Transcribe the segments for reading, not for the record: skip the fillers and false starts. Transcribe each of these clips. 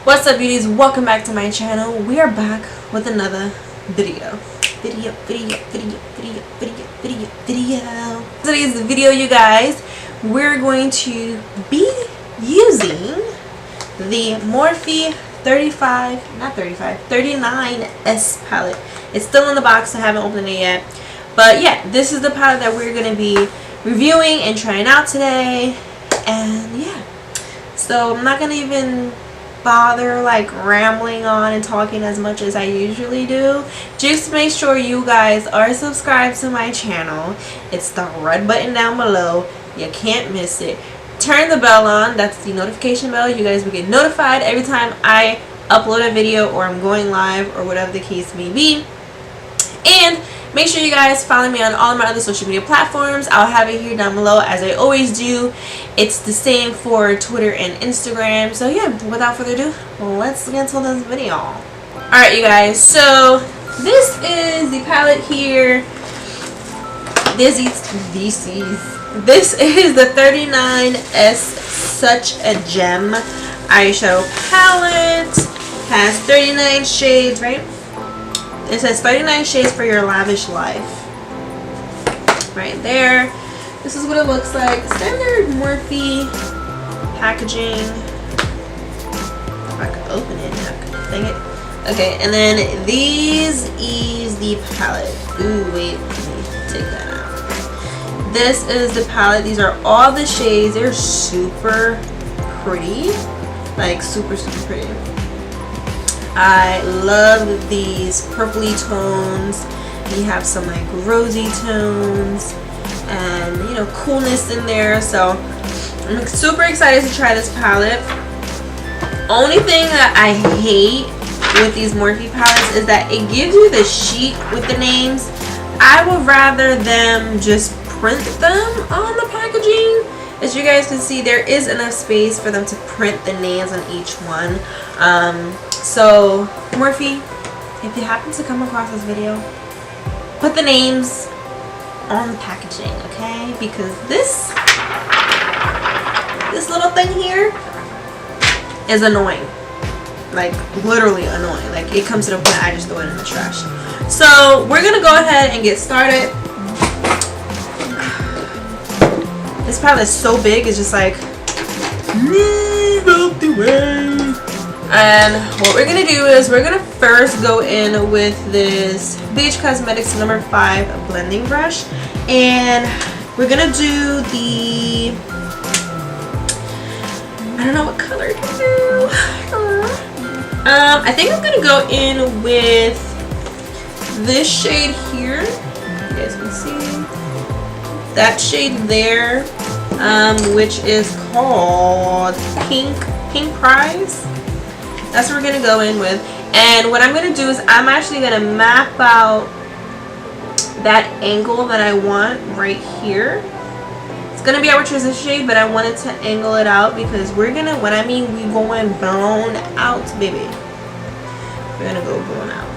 What's up, beauties? Welcome back to my channel. We are back with another video. Today's video, you guys, we're going to be using the Morphe 39S palette. It's still in the box. I haven't opened it yet. But yeah, this is the palette that we're going to be reviewing and trying out today. And yeah, so I'm not going to even bother like rambling on and talking as much as I usually do. Just make sure you guys are subscribed to my channel. It's the red button down below. You can't miss it. Turn the bell on. That's the notification bell. You guys will get notified every time I upload a video or I'm going live or whatever the case may be. And make sure you guys follow me on all of my other social media platforms. I'll have it here down below as I always do. It's the same for Twitter and Instagram. So yeah, without further ado, let's get into this video. Alright, you guys, so this is the palette here. This is the 39S Such a Gem eyeshadow palette. Has 39 shades, right? It says 39 shades for your lavish life. Right there. This is what it looks like. Standard Morphe packaging. If I could open it now. Dang it. Okay, and then this is the palette. Ooh, wait. Let me take that out. This is the palette. These are all the shades. They're super pretty. Like, super, super pretty. I love these purpley tones. You have some like rosy tones and, you know, coolness in there. So I'm super excited to try this palette. Only thing that I hate with these Morphe palettes is that it gives you the sheet with the names. I would rather them just print them on the packaging. As you guys can see, there is enough space for them to print the names on each one. So Morphe, if you happen to come across this video, put the names on the packaging, okay? Because this little thing here is annoying. Like, literally annoying. Like, it comes to the point I just throw it in the trash. So we're gonna go ahead and get started. This palette is so big, it's just like, move out the way. And what we're going to do is we're going to first go in with this Midas Cosmetics number 5 blending brush. And we're going to do the, I don't know what color to do. I think I'm going to go in with this shade here. You guys can see that shade there, which is called Pink Prize. That's what we're going to go in with. And what I'm going to do is I'm actually going to map out that angle that I want right here. It's going to be our transition shade, but I wanted to angle it out because we're going to, when I mean we going blown out, baby. We're going to go blown out.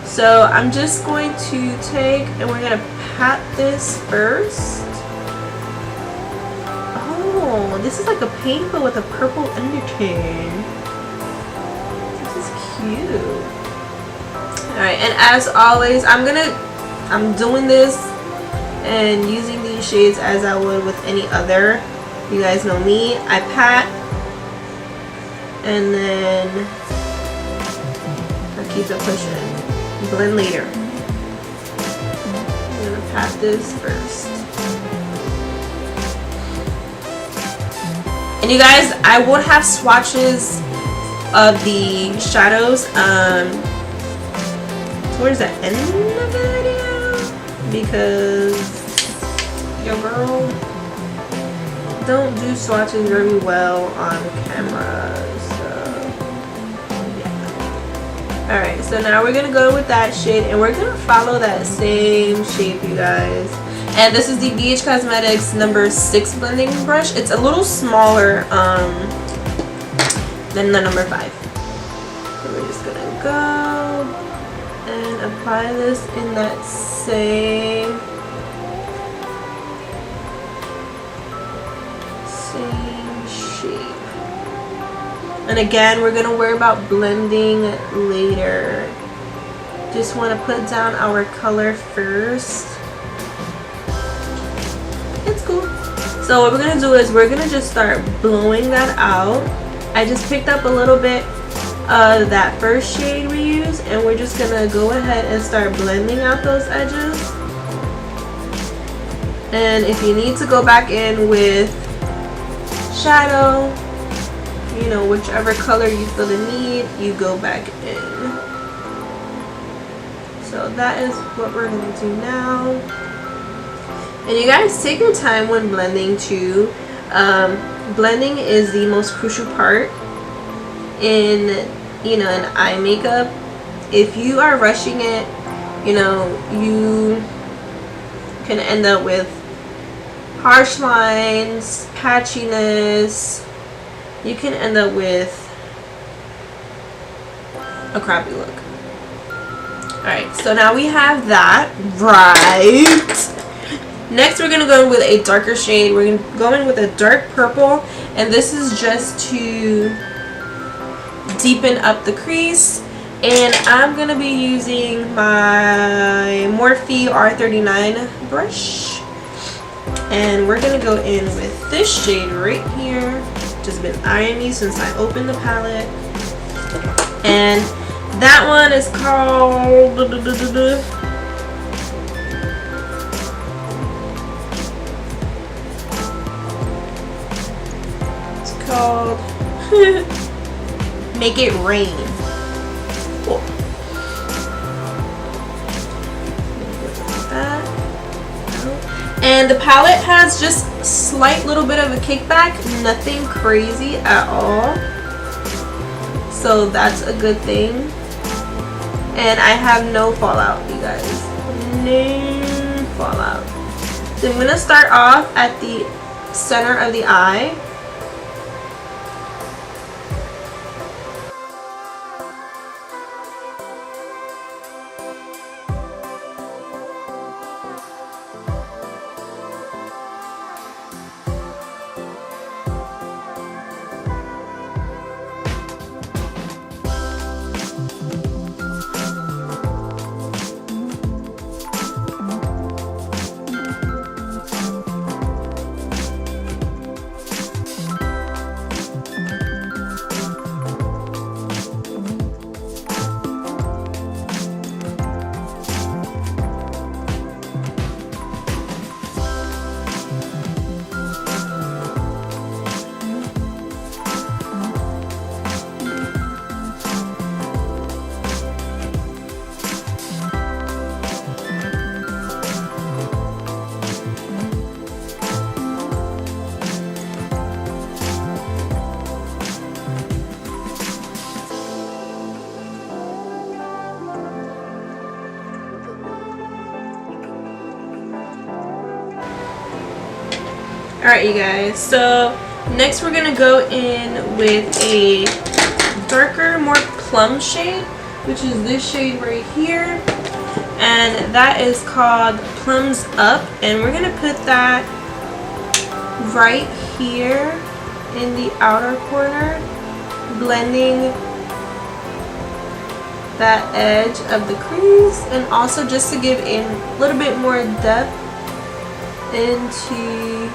So I'm just going to take, and we're going to pat this first. Oh, this is like a pink but with a purple undertone. Cute. Alright, and as always, I'm doing this and using these shades as I would with any other. You guys know me. I pat and then I keep it pushing. Blend later. I'm gonna pat this first. And you guys, I will have swatches of the shadows towards the end of the video because your girl don't do swatches very well on camera. So yeah. Alright, so now we're gonna go with that shade and we're gonna follow that same shape, you guys. And this is the Midas Cosmetics number 6 blending brush. It's a little smaller than the number 5. So we're just gonna go and apply this in that same shape. And again, we're gonna worry about blending later. Just want to put down our color first. It's cool. So what we're gonna do is we're gonna just start blowing that out. I just picked up a little bit of that first shade we used, and we're just gonna go ahead and start blending out those edges. And if you need to go back in with shadow, you know, whichever color you feel the need, you go back in. So that is what we're going to do now. And you guys take your time when blending too. Blending is the most crucial part in, you know, in eye makeup. If you are rushing it, you know, you can end up with harsh lines, patchiness. You can end up with a crappy look. Alright, so now we have that right. Next we're going to go with a darker shade. We're going with a dark purple, and this is just to deepen up the crease. And I'm going to be using my Morphe R39 brush. And we're going to go in with this shade right here. Just been eyeing me since I opened the palette. And that one is called... It's called... Make It Rain. Cool. And the palette has just a slight little bit of a kickback, nothing crazy at all. So that's a good thing. And I have no fallout, you guys. No fallout. So I'm going to start off at the center of the eye. Alright, you guys, so next we're going to go in with a darker, more plum shade, which is this shade right here, and that is called Plums Up, and we're going to put that right here in the outer corner, blending that edge of the crease, and also just to give a little bit more depth into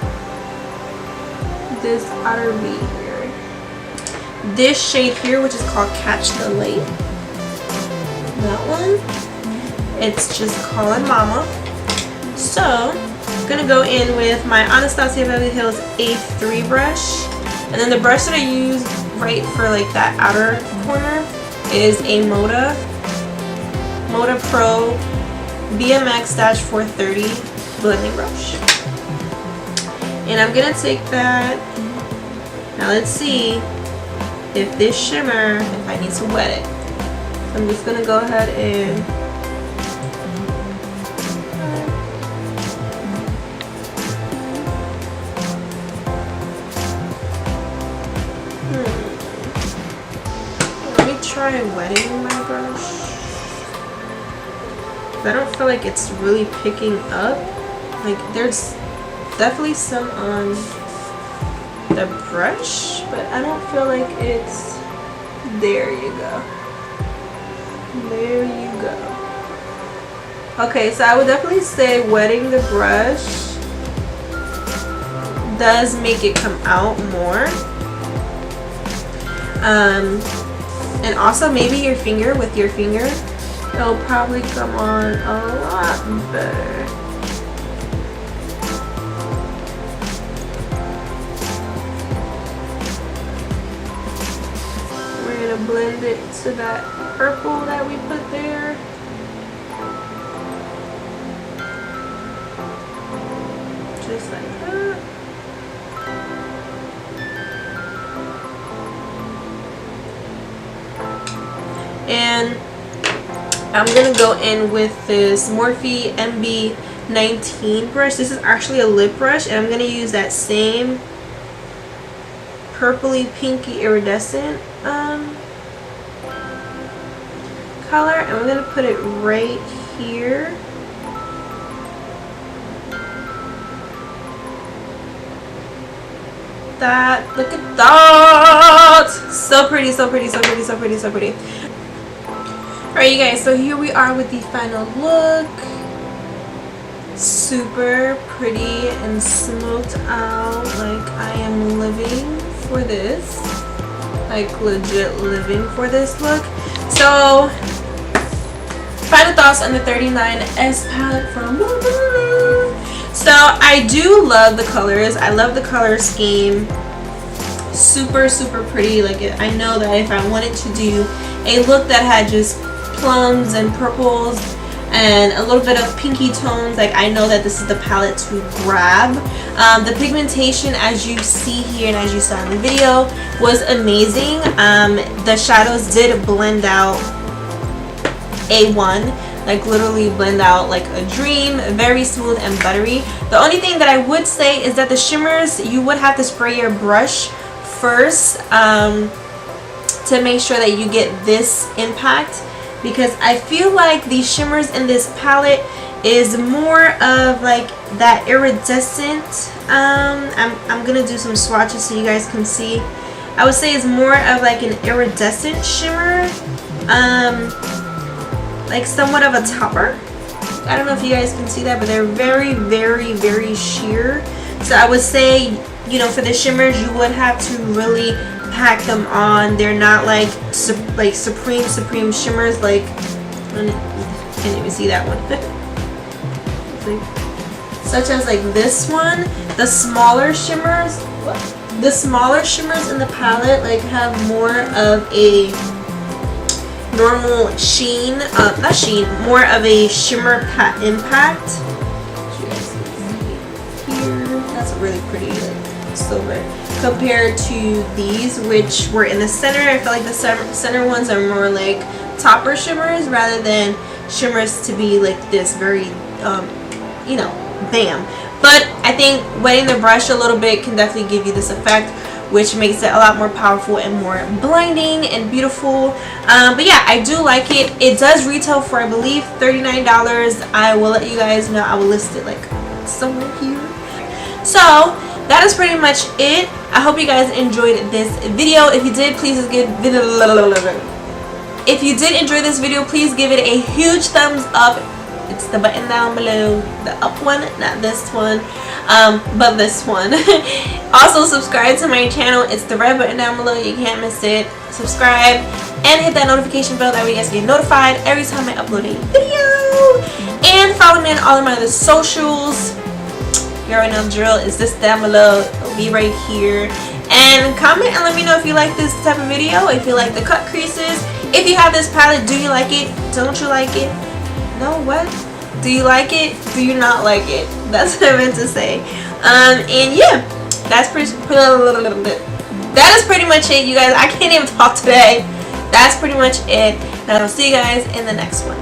this outer V here. This shade here, which is called Catch the Light, that one, it's just calling mama. So I'm gonna go in with my Anastasia Beverly Hills A3 brush, and then the brush that I use right for like that outer corner is a Moda Pro BMX-430 blending brush. And I'm gonna take that. Now let's see if this shimmer, if I need to wet it. So I'm just gonna go ahead and let me try wetting my brush. I don't feel like it's really picking up. Like there's definitely some on the brush, but I don't feel like it's There you go. There you go. Okay, so I would definitely say wetting the brush does make it come out more. And also maybe your finger, with your finger, it'll probably come on a lot better. We're gonna blend it to that purple that we put there. Just like that. And I'm gonna go in with this Morphe MB19 brush. This is actually a lip brush, and I'm gonna use that same purpley pinky iridescent color, and we're gonna put it right here. That, look at that, so pretty, so pretty, so pretty, so pretty, so pretty. Alright, you guys, so here we are with the final look. Super pretty and smoked out. Like, I am living for this, like legit living for this look. So final thoughts on the 39S palette from Morphe. So I do love the colors. I love the color scheme. Super, super pretty. Like, I know that if I wanted to do a look that had just plums and purples and a little bit of pinky tones, like, I know that this is the palette to grab. The pigmentation, as you see here and as you saw in the video, was amazing. The shadows did blend out A1, like literally blend out like a dream. Very smooth and buttery. The only thing that I would say is that the shimmers, you would have to spray your brush first to make sure that you get this impact, because I feel like the shimmers in this palette is more of like that iridescent. I'm gonna do some swatches so you guys can see. I would say it's more of like an iridescent shimmer, like somewhat of a topper. I don't know if you guys can see that, but they're very, very, very sheer. So I would say, you know, for the shimmers, you would have to really pack them on. They're not like supreme shimmers. Like, I can't even see that one. Such as like this one. The smaller shimmers in the palette like have more of a normal sheen, not sheen, more of a shimmer impact. You guys can see here. That's really pretty, like silver, compared to these, which were in the center. I feel like the center ones are more like topper shimmers rather than shimmers to be like this very, you know, bam. But I think wetting the brush a little bit can definitely give you this effect, which makes it a lot more powerful and more blinding and beautiful. But yeah, I do like it. It does retail for, I believe, $39. I will let you guys know. I will list it like somewhere here. So that is pretty much it. I hope you guys enjoyed this video. If you did, please give If you did enjoy this video, please give it a huge thumbs up. It's the button down below, the up one, not this one, but this one. Also, subscribe to my channel. It's the red button down below. You can't miss it. Subscribe and hit that notification bell. That way you guys get notified every time I upload a video. And follow me on all of my other socials. You already know the drill. Is this down below? It'll be right here. And comment and let me know if you like this type of video. If you like the cut creases. If you have this palette, do you like it? Don't you like it? No, what? Do you like it? Do you not like it? That's what I meant to say. And yeah, that is pretty much it, you guys. I can't even talk today. That's pretty much it. And I'll see you guys in the next one.